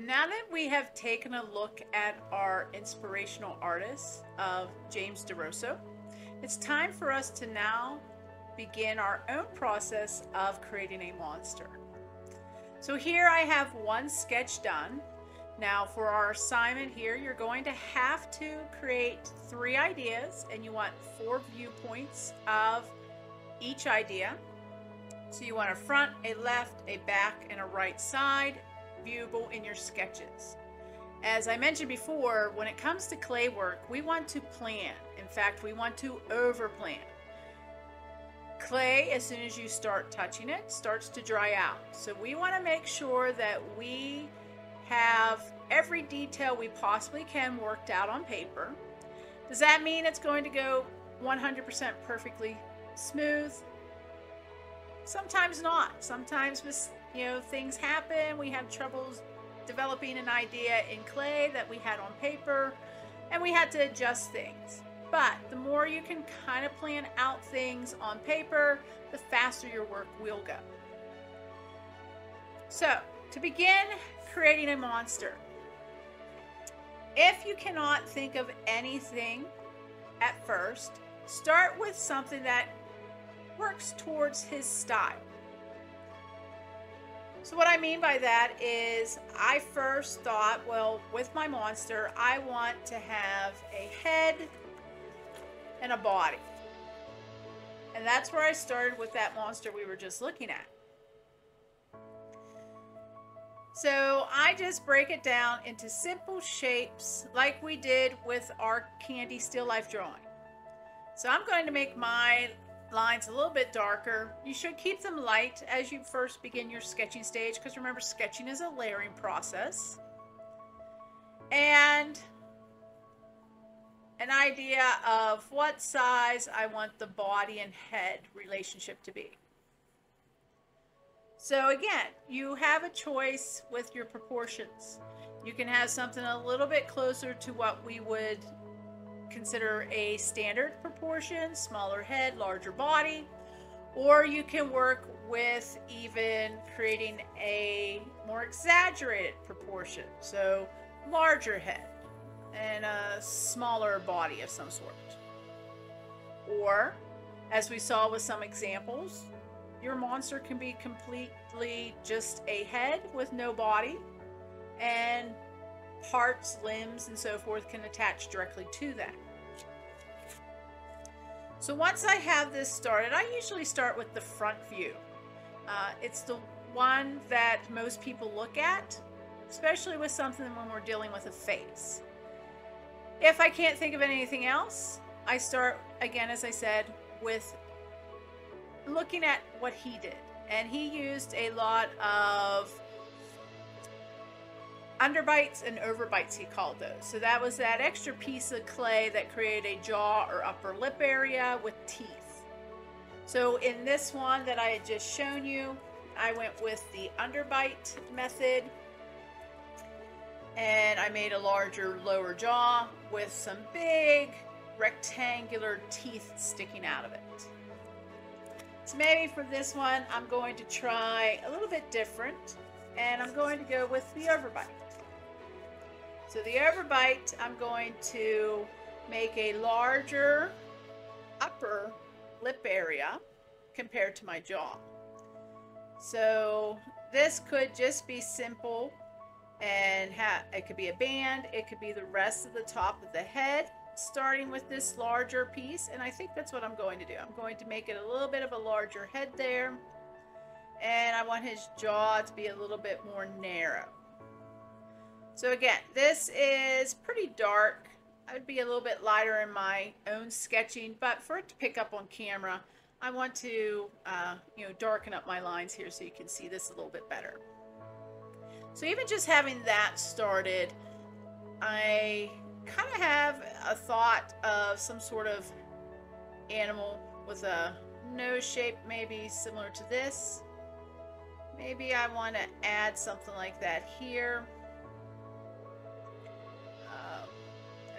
Now that we have taken a look at our inspirational artist of James DeRosa, it's time for us to now begin our own process of creating a monster. So here I have one sketch done. Now for our assignment here, you're going to have to create 3 ideas, and you want 4 viewpoints of each idea. So you want a front, a left, a back, and a right side viewable in your sketches. As I mentioned before, when it comes to clay work, we want to plan. In fact, we want to over plan. Clay, as soon as you start touching it, starts to dry out. So we want to make sure that we have every detail we possibly can worked out on paper. Does that mean it's going to go 100% perfectly smooth? Sometimes not. Sometimes, things happen. We have troubles developing an idea in clay that we had on paper, and we had to adjust things. But the more you can kind of plan out things on paper, the faster your work will go. So, to begin creating a monster, if you cannot think of anything at first, start with something that works towards his style. So what I mean by that is I first thought, well, with my monster, I want to have a head and a body. And that's where I started with that monster we were just looking at. So I just break it down into simple shapes like we did with our candy still life drawing. So I'm going to make my lines a little bit darker. You should keep them light as you first begin your sketching stage, because remember, sketching is a layering process. And an idea of what size I want the body and head relationship to be. So again, you have a choice with your proportions. You can have something a little bit closer to what we would consider a standard proportion, smaller head, larger body, or you can work with even creating a more exaggerated proportion, so larger head and a smaller body of some sort. Or, as we saw with some examples, your monster can be completely just a head with no body, and parts, limbs, and so forth can attach directly to that. So once I have this started, I usually start with the front view. It's the one that most people look at, especially with something when we're dealing with a face. If I can't think of anything else, I start, again, as I said, with looking at what he did. And he used a lot of underbites and overbites, he called those. So that was that extra piece of clay that created a jaw or upper lip area with teeth. So in this one that I had just shown you, I went with the underbite method, and I made a larger lower jaw with some big rectangular teeth sticking out of it. So maybe for this one, I'm going to try a little bit different, and I'm going to go with the overbite. So the overbite, I'm going to make a larger upper lip area compared to my jaw. So this could just be simple, and it could be a band, it could be the rest of the top of the head, starting with this larger piece, and I think that's what I'm going to do. I'm going to make it a little bit of a larger head there, and I want his jaw to be a little bit more narrow. So again, this is pretty dark. I would be a little bit lighter in my own sketching, but for it to pick up on camera, I want to darken up my lines here so you can see this a little bit better. So even just having that started, I kind of have a thought of some sort of animal with a nose shape maybe similar to this. Maybe I want to add something like that here.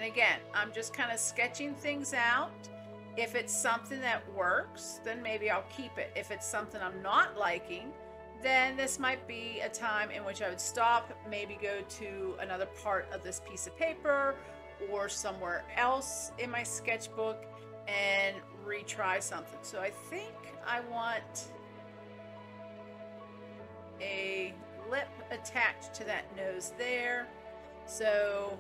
And again, I'm just kind of sketching things out. If it's something that works, then maybe I'll keep it. If it's something I'm not liking, then this might be a time in which I would stop, maybe go to another part of this piece of paper or somewhere else in my sketchbook and retry something. So I think I want a lip attached to that nose there. So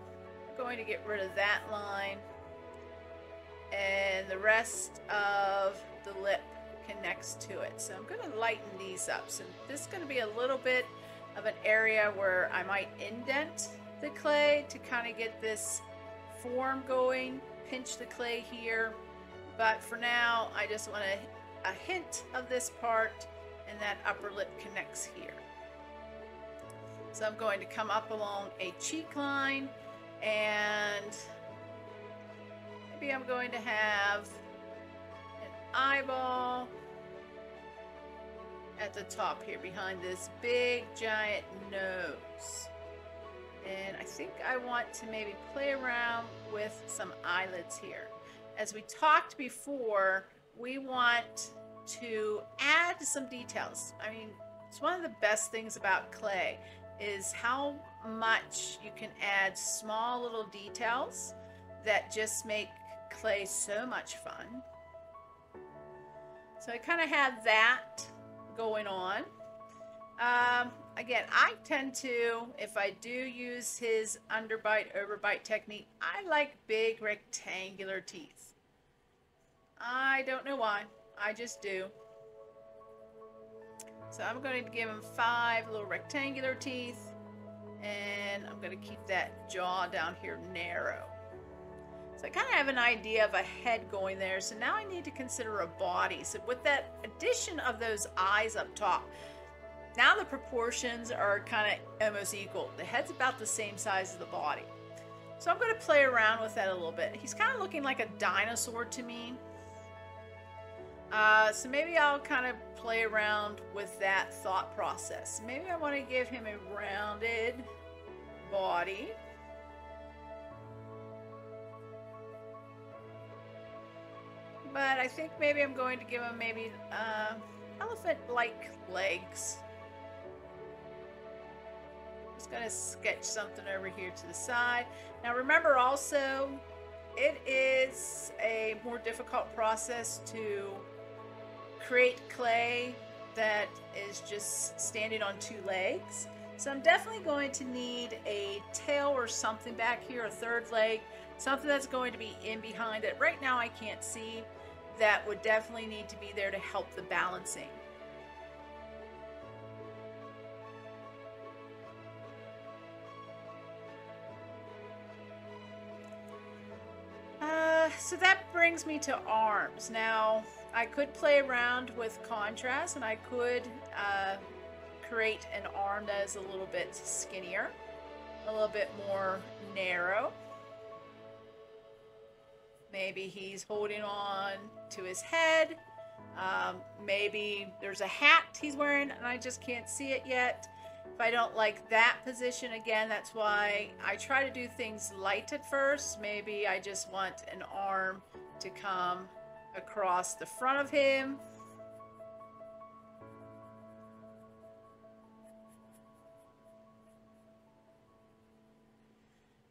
I'm going to get rid of that line, and the rest of the lip connects to it. So I'm going to lighten these up. So this is going to be a little bit of an area where I might indent the clay to kind of get this form going, pinch the clay here. But for now, I just want a hint of this part, and that upper lip connects here. So I'm going to come up along a cheek line, and maybe I'm going to have an eyeball at the top here behind this big giant nose. And I think I want to maybe play around with some eyelids here. As we talked before, we want to add some details. I mean, it's one of the best things about clay is how much you can add small little details that just make clay so much fun. So I kind of have that going on. Again, I tend to, if I do use his underbite, overbite technique, I like big rectangular teeth. I don't know why, I just do. So I'm going to give him 5 little rectangular teeth, and I'm going to keep that jaw down here narrow. So I kind of have an idea of a head going there. So now I need to consider a body. So with that addition of those eyes up top, now the proportions are kind of almost equal. The head's about the same size as the body. So I'm going to play around with that a little bit. He's kind of looking like a dinosaur to me. So maybe I'll kind of play around with that thought process. Maybe I want to give him a rounded body. But I think maybe I'm going to give him maybe elephant-like legs. Just going to sketch something over here to the side. Now remember also, it is a more difficult process to create clay that is just standing on 2 legs. So I'm definitely going to need a tail or something back here, a 3rd leg, something that's going to be in behind it. Right now I can't see. That would definitely need to be there to help the balancing. So that brings me to arms. Now, I could play around with contrast, and I could create an arm that is a little bit skinnier, a little bit more narrow. Maybe he's holding on to his head. Maybe there's a hat he's wearing and I just can't see it yet. If I don't like that position, again, that's why I try to do things light at first. Maybe I just want an arm to come across the front of him.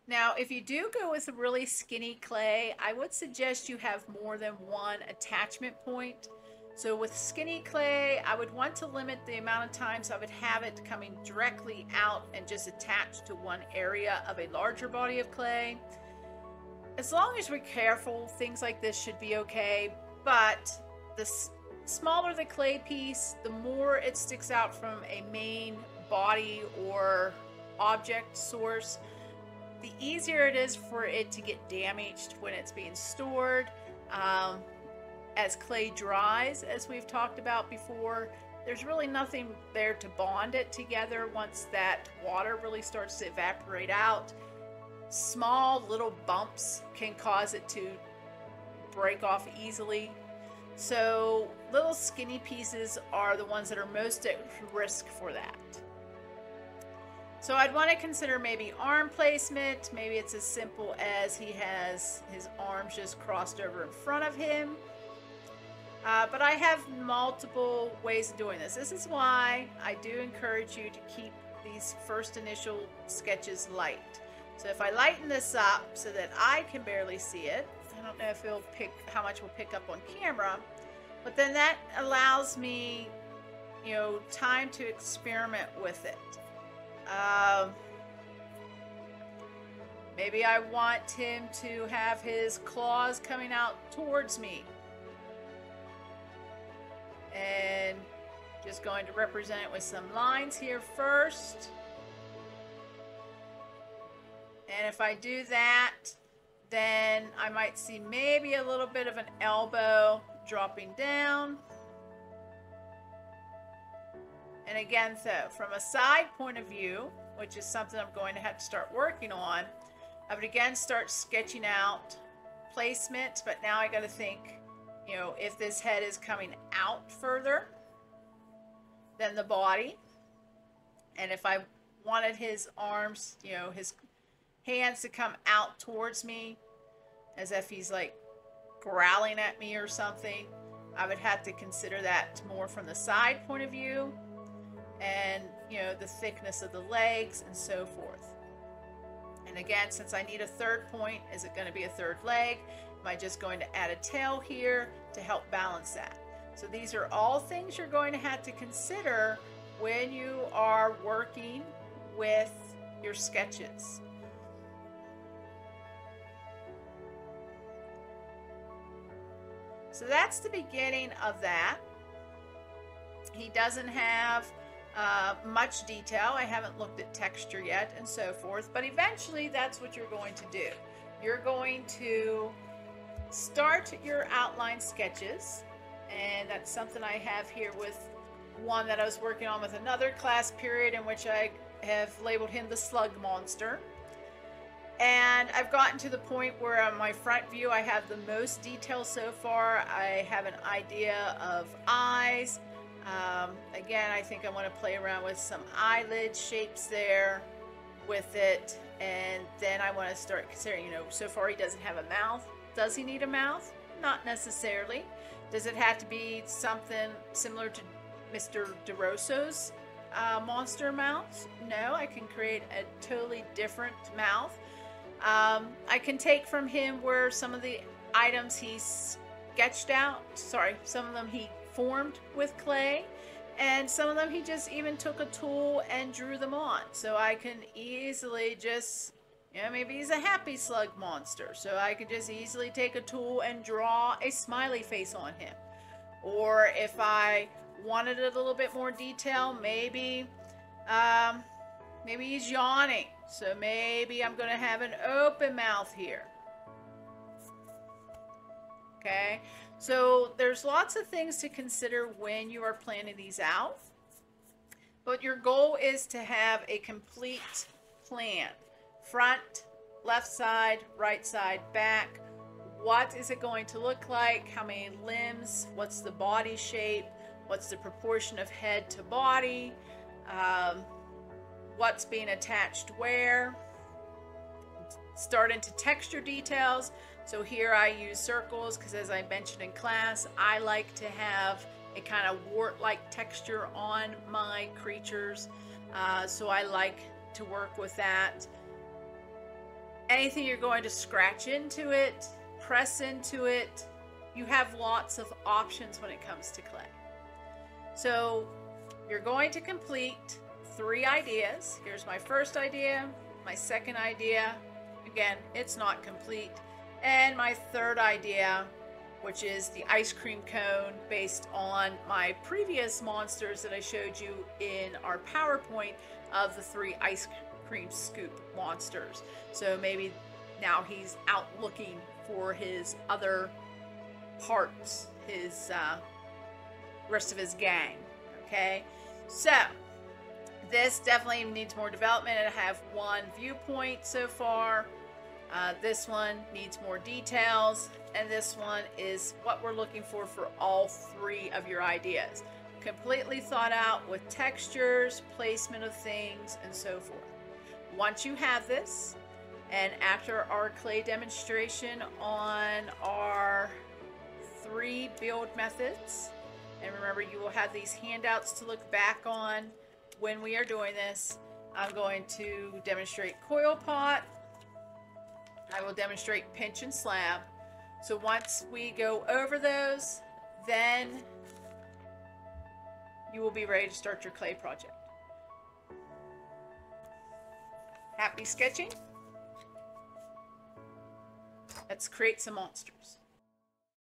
Now, if you do go with a really skinny clay, I would suggest you have more than one attachment point. So with skinny clay, I would want to limit the amount of times I would have it coming directly out and just attached to one area of a larger body of clay. As long as we're careful, things like this should be okay, but the smaller the clay piece, the more it sticks out from a main body or object source, the easier it is for it to get damaged when it's being stored. As clay dries, as we've talked about before, there's really nothing there to bond it together once that water really starts to evaporate out. Small little bumps can cause it to break off easily. So little skinny pieces are the ones that are most at risk for that. So I'd want to consider maybe arm placement. Maybe it's as simple as he has his arms just crossed over in front of him. But I have multiple ways of doing this. This is why I do encourage you to keep these first initial sketches light. So if I lighten this up so that I can barely see it, I don't know if it'll pick how much we'll pick up on camera, but then that allows me, you know, time to experiment with it. Maybe I want him to have his claws coming out towards me. And just going to represent it with some lines here first. And if I do that, then I might see maybe a little bit of an elbow dropping down. And again, so from a side point of view, which is something I'm going to have to start working on, I would again start sketching out placement, but now I got to think, you know, if this head is coming out further than the body, and if I wanted his arms, you know, his hands to come out towards me as if he's like growling at me or something, I would have to consider that more from the side point of view, and, you know, the thickness of the legs and so forth. And again, since I need a third point, is it going to be a third leg? Am I just going to add a tail here to help balance that? So these are all things you're going to have to consider when you are working with your sketches. So that's the beginning of that. He doesn't have much detail. I haven't looked at texture yet and so forth, but eventually that's what you're going to do. You're going to start your outline sketches, and that's something I have here with one that I was working on with another class period, in which I have labeled him the slug monster. And I've gotten to the point where on my front view I have the most detail so far. I have an idea of eyes. Again, I think I want to play around with some eyelid shapes there with it, and then I want to start considering, you know, so far he doesn't have a mouth. Does he need a mouth? Not necessarily. Does it have to be something similar to Mr. DeRosso's monster mouth? No, I can create a totally different mouth. I can take from him where some of the items he sketched out, some of them he formed with clay, and some of them he just even took a tool and drew them on. So I can easily just, you know, maybe he's a happy slug monster, so I could just easily take a tool and draw a smiley face on him. Or if I wanted a little bit more detail, maybe he's yawning, so maybe I'm going to have an open mouth here. Okay, so there's lots of things to consider when you are planning these out, but your goal is to have a complete plan. Front, left side, right side, back. What is it going to look like? How many limbs? What's the body shape? What's the proportion of head to body? What's being attached where? Start into texture details. So here I use circles because, as I mentioned in class, I like to have a kind of wart-like texture on my creatures. So I like to work with that. Anything you're going to scratch into it, press into it, you have lots of options when it comes to clay. So you're going to complete 3 ideas. Here's my first idea, my second idea. Again, it's not complete. And my third idea, which is the ice cream cone based on my previous monsters that I showed you in our PowerPoint of the 3 ice cream scoop monsters. So maybe now he's out looking for his other parts, his rest of his gang. Okay, so this definitely needs more development. I have 1 viewpoint so far. This one needs more details, and this one is what we're looking for all 3 of your ideas. Completely thought out with textures, placement of things, and so forth. Once you have this, and after our clay demonstration on our 3 build methods. And remember, you will have these handouts to look back on when we are doing this. I'm going to demonstrate coil pot. I will demonstrate pinch and slab. So once we go over those, then you will be ready to start your clay project. Happy sketching. Let's create some monsters.